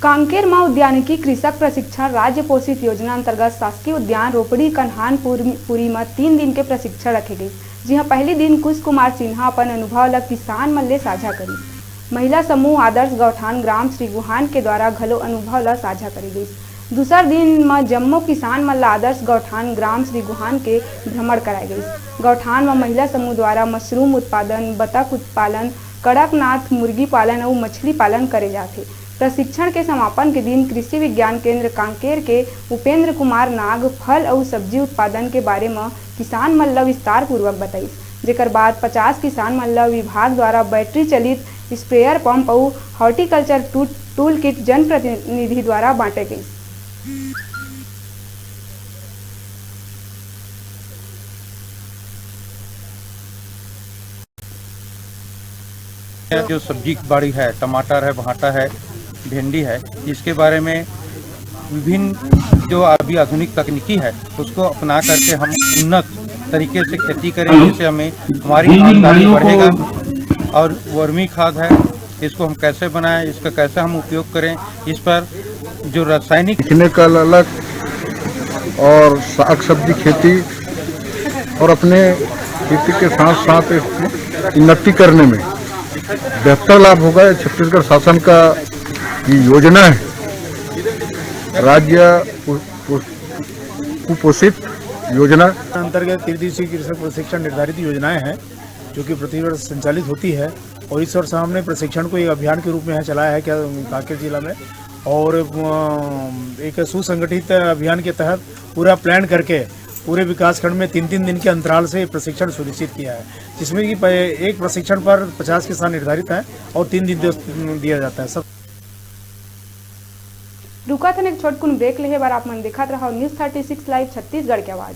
कांकेर मां उद्यानिकी कृषक प्रशिक्षण राज्य पोषित योजना अंतर्गत शासकीय उद्यान रोपड़ी कन्हानपुरी में 3 दिन के प्रशिक्षण रखे गए। जी हाँ, पहले दिन कुश कुमार सिन्हा अपन अनुभव ल किसान मन ले साझा करी। महिला समूह आदर्श गौठान ग्राम श्री गुहान के द्वारा घलो अनुभव ल साझा करी गई। दूसर दिन में जम्मो किसान मन ला आदर्श गौठान ग्राम श्री गुहान के भ्रमण कराई गई। गौठान में महिला समूह द्वारा मशरूम उत्पादन, बतख उत्पादन, कड़कनाथ मुर्गी पालन और मछली पालन करे जाते। प्रशिक्षण के समापन के दिन कृषि विज्ञान केंद्र कांकेर के उपेंद्र कुमार नाग फल और सब्जी उत्पादन के बारे में किसान मन ला विस्तार पूर्वक बताई। जेकर बाद 50 किसान मन ला विभाग द्वारा बैटरी चलित स्प्रेयर पंप और हॉर्टिकल्चर टूल किट जन प्रतिनिधि द्वारा बांटे गई। जो सब्जी बाड़ी है, टमाटर है, भाटा है, भिंडी है, इसके बारे में विभिन्न जो अभी आधुनिक तकनीकी है उसको अपना करके हम उन्नत तरीके से खेती करें, जिससे हमें हमारी आमदनी बढ़ेगा। और वर्मी खाद है, इसको हम कैसे बनाएं, इसका कैसे हम उपयोग करें, इस पर जो रासायनिक केमिकल अलग और साग सब्जी खेती और अपने खेती के साथ साथ उन्नति करने में बेहतर लाभ होगा। छत्तीसगढ़ शासन का ये योजना है, राज्य कुपोषित योजना अंतर्गत 3 दिवसीय कृषक प्रशिक्षण निर्धारित योजनाएं हैं जो कि प्रतिवर्ष संचालित होती है। और इस वर्ष हमने प्रशिक्षण को एक अभियान के रूप में चलाया है कांकेर जिला में, और एक सुसंगठित अभियान के तहत पूरा प्लान करके पूरे विकास खंड में 3-3 दिन के अंतराल से प्रशिक्षण सुनिश्चित किया है, जिसमें कि एक प्रशिक्षण पर 50 किसान निर्धारित हैं और 3 दिन दिया जाता है। सब रुका था एक छोटकुन ब्रेक लेहे बार आप मन देखत रहो न्यूज़ 36 लाइव छत्तीसगढ़ की आवाज़।